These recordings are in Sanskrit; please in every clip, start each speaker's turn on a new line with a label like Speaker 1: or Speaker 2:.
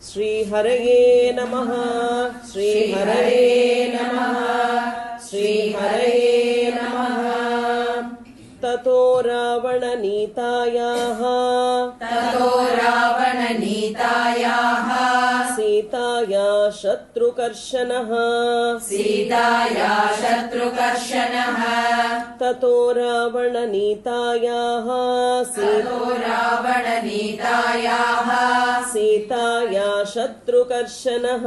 Speaker 1: श्रीहरये नमः श्रीहरये नमः श्रीहरये नमः। ततो रावणनीतायाः सीताया शत्रुकर्षणः ततो रावणनीतायाः सीताया शत्रुकर्षणः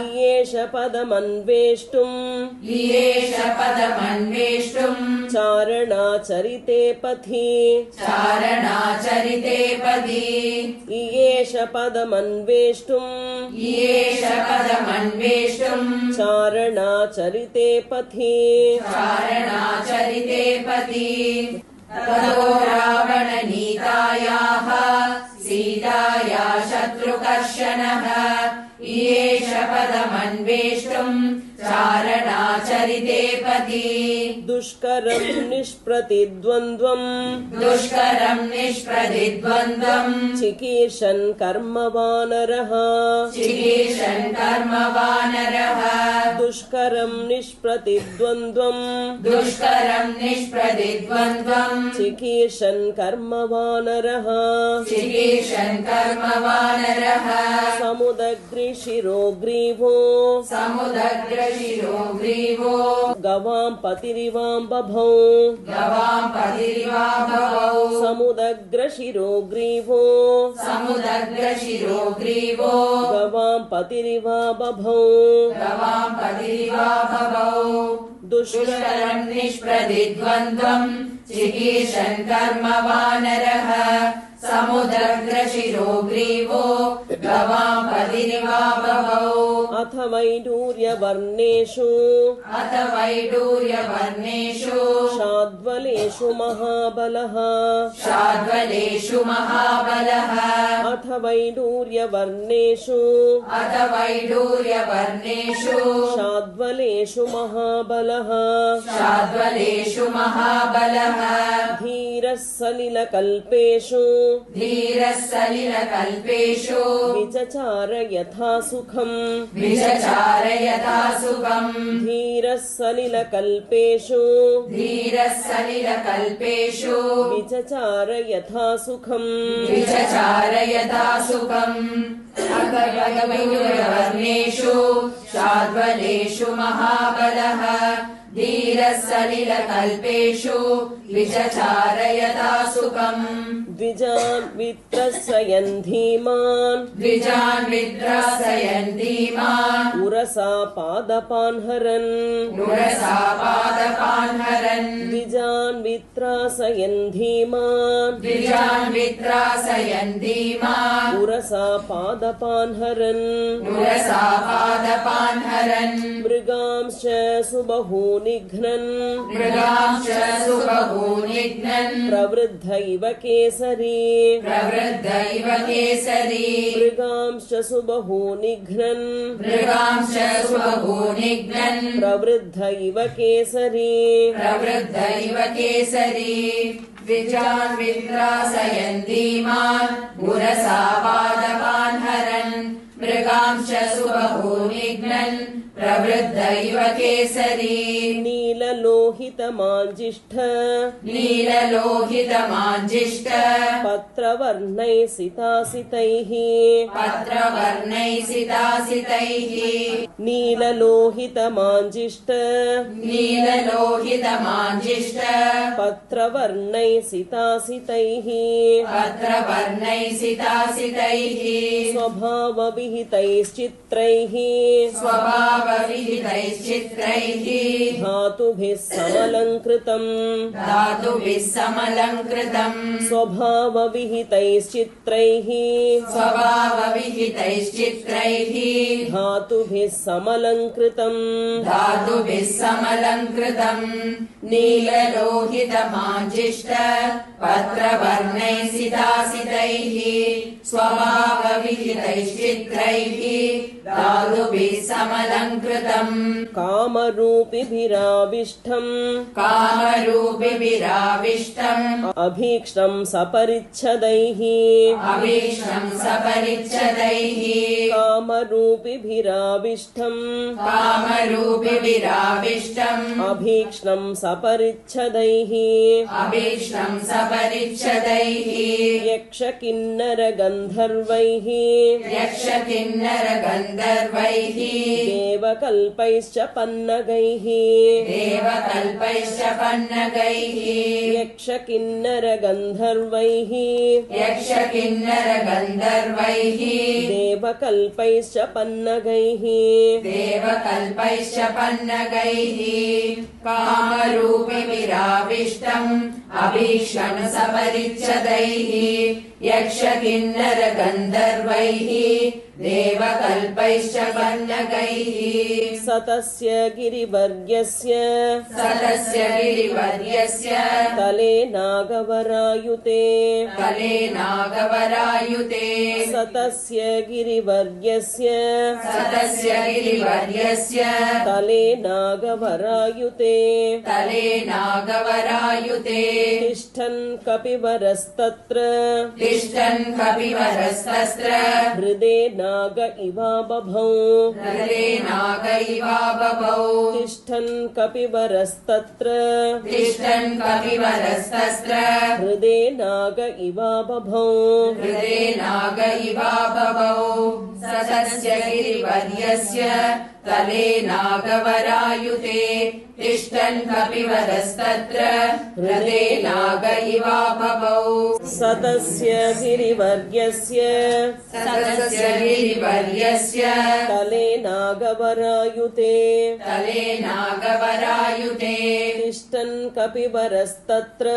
Speaker 1: इयेष पदमन्वेष्टुम् चारणाचरिते पथि इयेष पदमन्वेष्टुम् चारणाचरिते पथि
Speaker 2: ततो रावणनीतायाः सीताया शत्रुकर्षणः इयेष पदमन्वेष्टुम् चारणाचरिते पथि
Speaker 1: दुष्करं निष्प्रतिद्वन्द्वम् चिकीर्षन् कर्मवानरः दुष्करं निष्प्रतिद्वन्द्वम् चिकीर्षन् कर्मवानरः समुदग्रिशिरोग्रीवो गवां पतिरिवां बभौ समुदग्रशिरोग्रीवो गवां पतिरिवा बभौ
Speaker 2: दुष्करं निष्प्रतिद्वन्द्वम् चिकीर्षन् कर्मवानरः समुद्रग्रशिरोग्रीवो गवां पतिरिवा बभौ
Speaker 1: अथ वैडूर्यवर्णेषु शाद्वलेषु महाबलः अथ वैडूर्यवर्णेषु शाद्वलेषु महाबलः धीरः सलिलकल्पेषु विचचार यथा सुखम् धीरः सलिलकल्पेषु विचचार यथा सुखम्
Speaker 2: वर्णेषु शाद्वलेषु महाबलः धीरः सलिलकल्पेषु विचचार यथा सुखम्
Speaker 1: द्विजान् वित्रस्यन् धीमान् उरसा पादपान् हरन् द्विजान् वित्रासयन् धीमान् उरसा पादपान् हरन् मृगांश्च सुबहूनिघ्नन् प्रवृद्ध इव केसरी मृगांश्च सुबहूनिघ्नन् प्रवृद्ध इव केसरी
Speaker 2: द्विजान् वित्रासयन् धीमान् उरसा पादपान् हरन् मृगांश्च सुबहूनिघ्नन् प्रवृद्ध इव केसरी
Speaker 1: नीललोहितमाञ्जिष्ठ पत्रवर्णैः सितासितैः नीललोहितमाञ्जिष्ठ पत्रवर्णैः सितासितैः स्वभावविहितैश्चित्रैः धातुभिः समलङ्कृतम् स्वभावविहितैश्चित्रैः धातुभिः समलङ्कृतम्
Speaker 2: नीललोहितमाञ्जिष्ठ पत्रवर्णैः सितासितैः स्वभावविहितैश्चित्रैः धातुभिः समलङ्कृतम्
Speaker 1: कामरूपिभिराविष्टम्
Speaker 2: कामरूपिभिराविष्टम्
Speaker 1: अभीक्ष्णम् सपरिच्छदैः
Speaker 2: अभीक्ष्णम् सपरिच्छदैः
Speaker 1: कामरूपिभिराविष्टम्
Speaker 2: कामरूपिभिराविष्टम्
Speaker 1: अभीक्ष्णम् सपरिच्छदैः
Speaker 2: अभीक्ष्णम् सपरिच्छदैः
Speaker 1: यक्षकिन्नरगन्धर्वैः
Speaker 2: यक्षकिन्नरगन्धर्वैः
Speaker 1: देवकल्पैश्च पन्नगैः
Speaker 2: देवकल्पैश्च पन्नगैः
Speaker 1: यक्षकिन्नरगन्धर्वैः
Speaker 2: यक्षकिन्नरगन्धर्वैः
Speaker 1: देवकल्पैश्च पन्नगैः
Speaker 2: देवकल्पैश्च पन्नगैः कामरूपिभिराविष्टम् अभीक्ष्णम् सपरिच्छदैः यक्षकिन्नरगन्धर्वैः देवकल्पैश्च पन्नगैः
Speaker 1: सतस्य गिरिवर्यस्य तले नागवरायुते सतस्य गिरिवर्यस्य तले नागवरायुते तिष्ठन् कपिवरस्तत्र हृदे नाग इवा बभौ तिष्ठन् कपिवरस्तत्र हृदे नाग इवा बभौ
Speaker 2: सतस्य गिरिवर्यस्य तले नागवरायुते तिष्ठन् कपिवरस्तत्र हृदे नाग इवाबभौ
Speaker 1: सतस्य गिरिवर्यस्य तले नागवरायुते तिष्ठन् कपिवरस्तत्र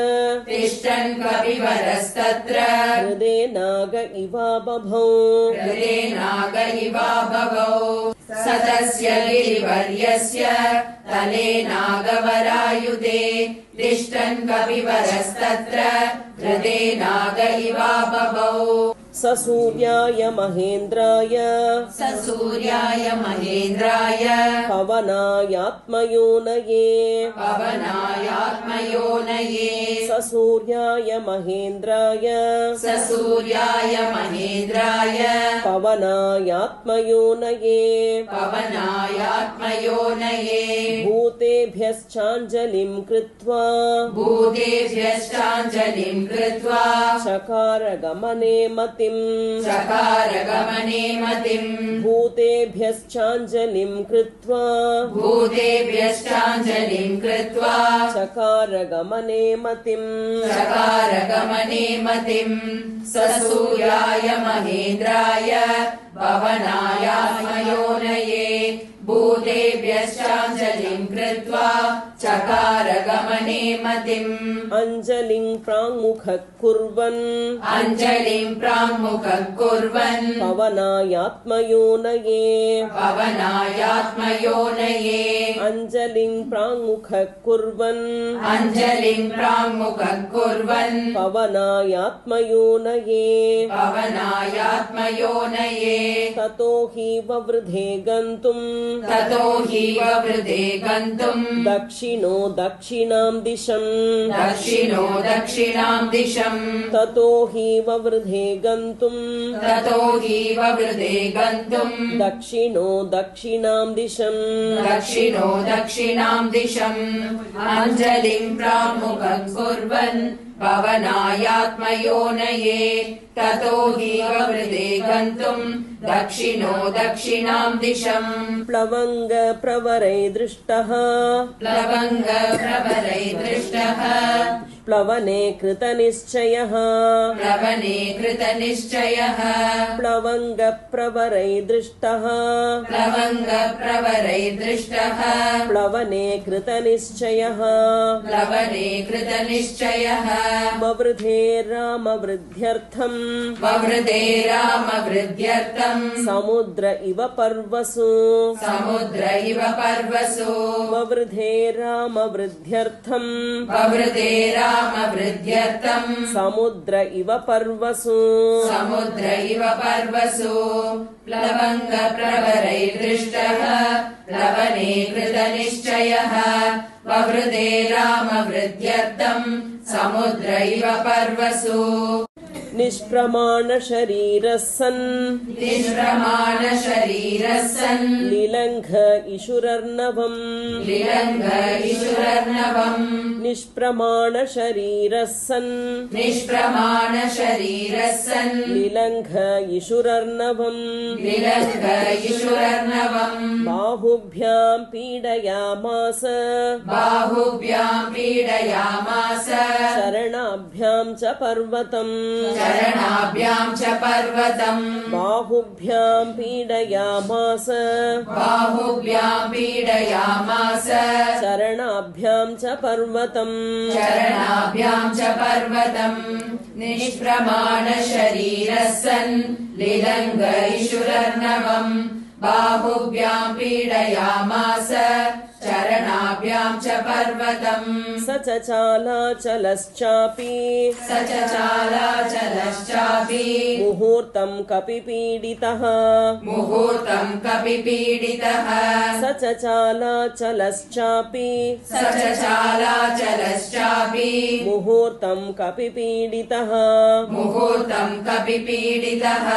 Speaker 1: हृदे नाग इवा बभौ
Speaker 2: सतस्य गिरिवर्यस्य तले नागवरायुते तिष्ठन् कपिवरस्तत्र हृदे नाग इवाबभौ
Speaker 1: ससूर्याय महेन्द्राय पवनायात्मयोनये ससूर्याय महेन्द्राय पवनायात्मयोनये भूतेभ्यश्चाञ्जलिं कृत्वा चकार गमने मतिम् भूतेभ्यश्चाञ्जलिं कृत्वा चकार गमने मतिम्
Speaker 2: ससूर्याय महेन्द्राय पवनायात्मयोनये भूतेभ्यश्चाञ्जलिं कृत्वा चकार गमने मतिम्
Speaker 1: अञ्जलिं प्राङ्मुखः कुर्वन् पवनायात्मयोनये अञ्जलिं प्राङ्मुखः कुर्वन् पवनायात्मयोनये ततो हि ववृधे गन्तुम् दक्षिणो दक्षिणां दिशम् ततो हि ववृधे गन्तुम् दक्षिणो दक्षिणां दिशम्
Speaker 2: अञ्जलिं प्रामुखं कुर्वन् पवनायात्मयोनये ततो हि ववृधे गन्तुम् दक्षिणो दक्षिणां दिशम्
Speaker 1: प्लवङ्ग प्रवरै दृष्टः प्लवने कृतनिश्चयः प्लवङ्ग प्रवरै दृष्टः प्लवने कृतनिश्चयः ववृधे रामवृद्ध्यर्थम् समुद्र इव पर्वसु ववृधे रामवृद्ध्यर्थम्
Speaker 2: रामवृद्ध्यर्थम्
Speaker 1: समुद्र इव पर्वसु
Speaker 2: समुद्र इव पर्वसु प्लवङ्गप्रवरैर्दृष्टः प्लवने कृतनिश्चयः ववृधे रामवृद्ध्यर्थम् समुद्र इव पर्वसु
Speaker 1: निष्प्रमाण शरीरः सन्
Speaker 2: निष्प्रमाण शरीरः सन्
Speaker 1: लिलङ्घ इषुरर्णवम्
Speaker 2: लिलङ्घ इषुरर्णवम्
Speaker 1: निष्प्रमाण शरीरः सन्
Speaker 2: निष्प्रमाण शरीरः सन्
Speaker 1: लिलङ्घ इषुरर्णवम्
Speaker 2: लिलङ्घ इषुरर्णवम्
Speaker 1: बाहुभ्याम् पीडयामास
Speaker 2: बाहुभ्याम् पीडयामास
Speaker 1: चरणाभ्याम् च पर्वतम्
Speaker 2: चरणाभ्याम् च पर्वतम्
Speaker 1: बाहुभ्याम् पीडयामास
Speaker 2: बाहुभ्याम् पीडयामास
Speaker 1: चरणाभ्याम् च पर्वतम्
Speaker 2: चरणाभ्याम् च पर्वतम् निष्प्रमाण शरीरः सन् लिलङ्घ इषुरर्णवम् बाहुभ्याम् पीडयामास चरणाभ्याम् च पर्वतम्
Speaker 1: स च चालाचलश्चापि
Speaker 2: स च चालाचलश्चापि
Speaker 1: मुहूर्तम् कपिपीडितः
Speaker 2: मुहूर्तम् कपिपीडितः
Speaker 1: स च चालाचलश्चापि
Speaker 2: स च चालाचलश्चापि
Speaker 1: मुहूर्तम् कपिपीडितः
Speaker 2: मुहूर्तम् कपिपीडितः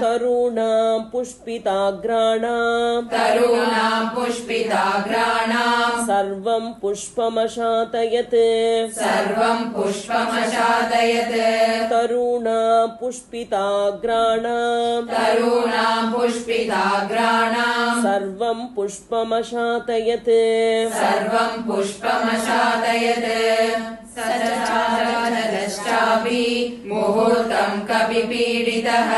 Speaker 1: तरूणाम् पुष्पिताग्राणाम्
Speaker 2: तरूणाम् पुष्पिताग्राणाम्
Speaker 1: सर्वम् पुष्पमशातयत्
Speaker 2: सर्वम् पुष्पमशातयत्
Speaker 1: तरूणाम् पुष्पिताग्राणाम्
Speaker 2: तरूणाम् पुष्पिताग्राणाम्
Speaker 1: सर्वम् पुष्पमशातयत्
Speaker 2: सर्वम् पुष्पमशातयत् स च चालाचलश्चापि मुहूर्तम् कपिपीडितः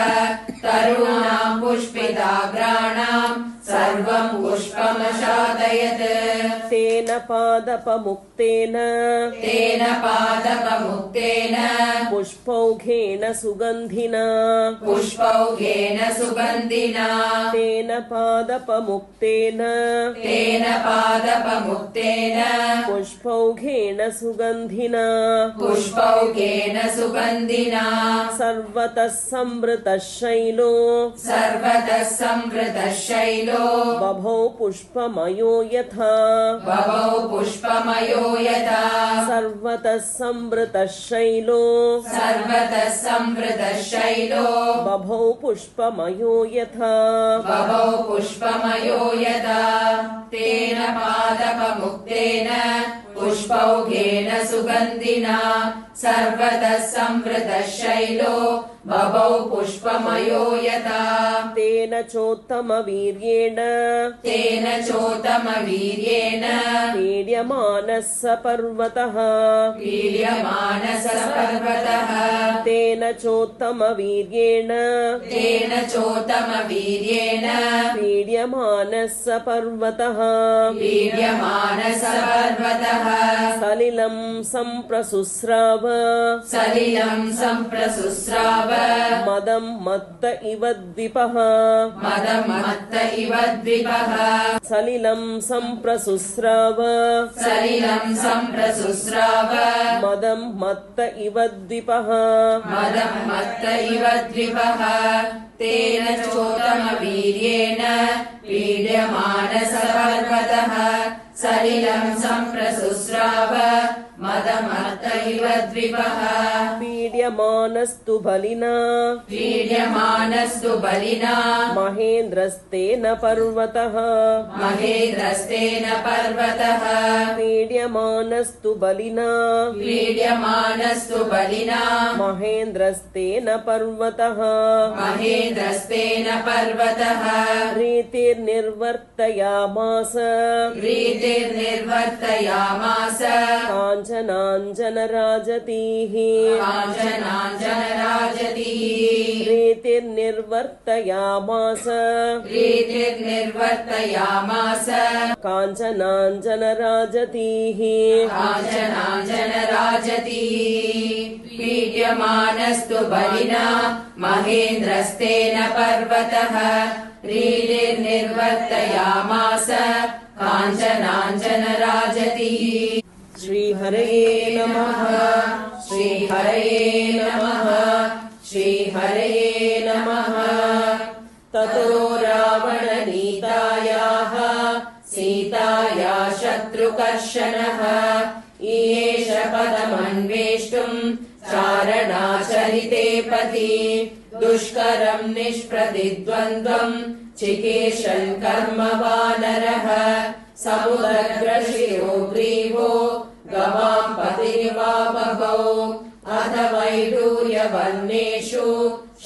Speaker 2: तरूणाम् पुष्पिताग्राणाम् सर्वम् पुष्पमशातयत्
Speaker 1: तेन पादपमुक्तेन
Speaker 2: तेन पादपमुक्तेन
Speaker 1: पुष्पौघेन सुगन्धिना
Speaker 2: पुष्पौघेन सुगन्धिना
Speaker 1: तेन पादपमुक्तेन
Speaker 2: तेन पादपमुक्तेन
Speaker 1: पुष्पौघेन सुगन्धिना
Speaker 2: पुष्पौघेन सुगन्धिना
Speaker 1: सर्वतः संवृतः शैलो
Speaker 2: सर्वतः संवृतः शैलो
Speaker 1: बभौ पुष्पमयो यथा
Speaker 2: बभौ पुष्पमयो यथा
Speaker 1: सर्वतः संवृतः शैलो
Speaker 2: सर्वतः संवृतः शैलो
Speaker 1: बभौ पुष्पमयो यथा
Speaker 2: बभौ पुष्पमयो यथा तेन पादपमुक्तेन पुष्पौघेन सुगन्धिना सर्वतः संवृतः शैलो बभौ पुष्पमयो यथा
Speaker 1: तेन चोत्तमवीर्येण
Speaker 2: तेन चोत्तमवीर्येण
Speaker 1: पीड्यमानः स पर्वतः
Speaker 2: पीड्यमानः स पर्वतः
Speaker 1: तेन चोत्तमवीर्येण
Speaker 2: तेन चोत्तमवीर्येण
Speaker 1: पीड्यमानः स पर्वतः
Speaker 2: पीड्यमानः स पर्वतः
Speaker 1: सलिलम् सम्प्रसुस्राव
Speaker 2: सलिलम् सम्प्रसुस्राव
Speaker 1: मदम् मत्त इव द्विपः
Speaker 2: मदम् मत्त इव द्विपः
Speaker 1: सलिलम् सम्प्रसुस्राव
Speaker 2: सलिलम् सम्प्रसुस्राव
Speaker 1: मदम् मत्त इव द्विपः
Speaker 2: मदम् मत्त इव द्विपः तेन चोत्तमवीर्येण पीड्यमानः स पर्वतः सलिलम् सम्प्रसुस्राव मदमत्त इव द्विपः
Speaker 1: पीड्यमानस्तु बलिना
Speaker 2: पीड्यमानस्तु बलिना
Speaker 1: महेन्द्रस्तेन पर्वतः
Speaker 2: महेन्द्रस्तेन पर्वतः
Speaker 1: पीड्यमानस्तु बलिना
Speaker 2: पीड्यमानस्तु बलिना
Speaker 1: महेन्द्रस्तेन पर्वतः
Speaker 2: महेन्द्रस्तेन पर्वतः
Speaker 1: रीतिर्निर्वर्तयामास
Speaker 2: रीतिर्निर्वर्तयामास
Speaker 1: काञ्चनाञ्जनराजतीः
Speaker 2: काञ्चनाञ्जनराजतीः
Speaker 1: रीतिर्निर्वर्तयामास
Speaker 2: रीतिर्निर्वर्तयामास
Speaker 1: काञ्चनाञ्जनराजतीः
Speaker 2: काञ्चनाञ्जनराजतीः पीड्यमानस्तु बलिना महेन्द्रस्तेन पर्वतः रीतिर्निर्वर्तयामास काञ्चनाञ्जनराजतीः
Speaker 1: श्रीहरये नमः
Speaker 2: श्रीहरये नमः श्रीहरये नमः
Speaker 1: ततो रावणनीतायाः
Speaker 2: सीताया शत्रुकर्षणः ईश पदमन्वेष्टुम् चारणाचरिते पति दुष्करम् निष्प्रतिद्वन्द्वम् चिकीर्षन् कर्म वानरः समुद्रशिरो ग्रीवो गवाम् पतिर्वा बभौ अथ वैडूर्यवर्णेषु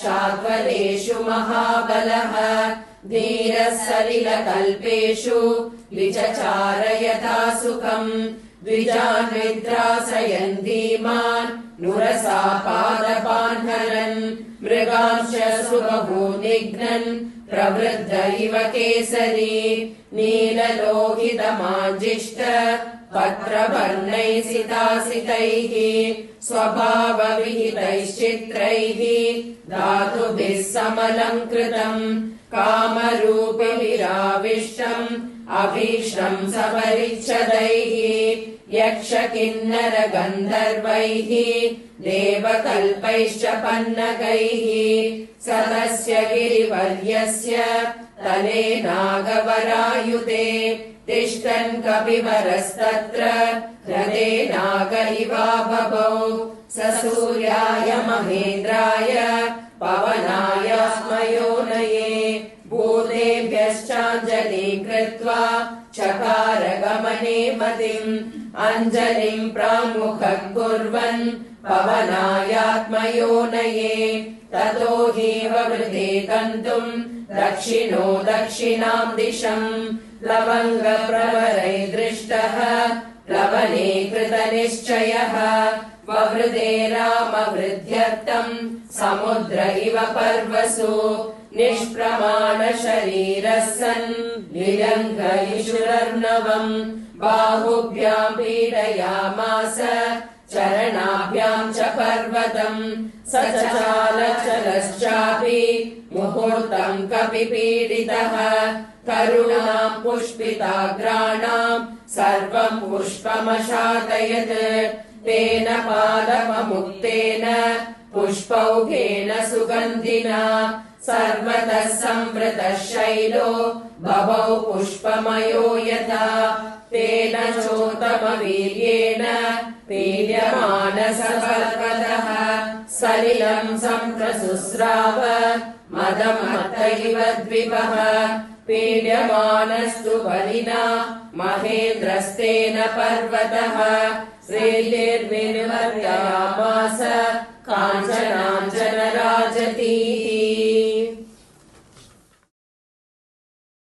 Speaker 2: शाद्वलेषु महाबलः धीरः सलिलकल्पेषु द्विचचार यथा सुखम् द्विजान् विद्रासयन् धीमान् नुरसा पादपान्हरन् मृगांश सुबहूनिघ्नन् प्रवृद्ध इव केसरी नीललोहितमाञ्जिष्ट पत्रवर्णैः सितासितैः स्वभावविहितैश्चित्रैः धातुभिः समलङ्कृतम् कामरूपिभिराविष्टम् अभीष्टम् सपरिच्छदैः यक्ष किन्नर गन्धर्वैः देवकल्पैश्च पन्नगैः सदस्य गिरिवर्यस्य तले नागवरायुधे तिष्ठन् कपिवरस्तत्र हृदे नाग इवा बभौ स सूर्याय महेन्द्राय पवनायास्मयोनये भूतेभ्यश्चाञ्जलिम् कृत्वा चकार गमने मतिम् अञ्जलिम् प्रामुखः कुर्वन् पवनायात्मयोनये ततो हि ववृधे गन्तुम् दक्षिणो दक्षिणाम् दिशम् लवङ्गप्रवरै दृष्टः प्लवने कृतनिश्चयः ववृधे रामवृद्ध्यर्थम् समुद्र इव पर्वसु निष्प्रमाण शरीरः सन् निलङ्घयिषुरर्णवम् बाहुभ्याम् पीडयामास चरणाभ्याम् च पर्वतम् स चलश्चापि मुहूर्तम् कपिपीडितः करुणाम् पुष्पिताग्राणाम् सर्वम् पुष्पमशातयत् तेन पादपमुक्तेन पुष्पौघेन सुगन्धिना सर्वतः संवृतः शैलो बभौ पुष्पमयो यथा तेन चोत्तमवीर्येण पीड्यमान सर्वतः सलिलम् सम्प्रसुस्राव मदम् मत्त इव द्विपः पीड्यमानस्तु बलिना महेन्द्रस्तेन पर्वतः श्रीर्विनिवर्तयामास काञ्चनाञ्जनराजतीः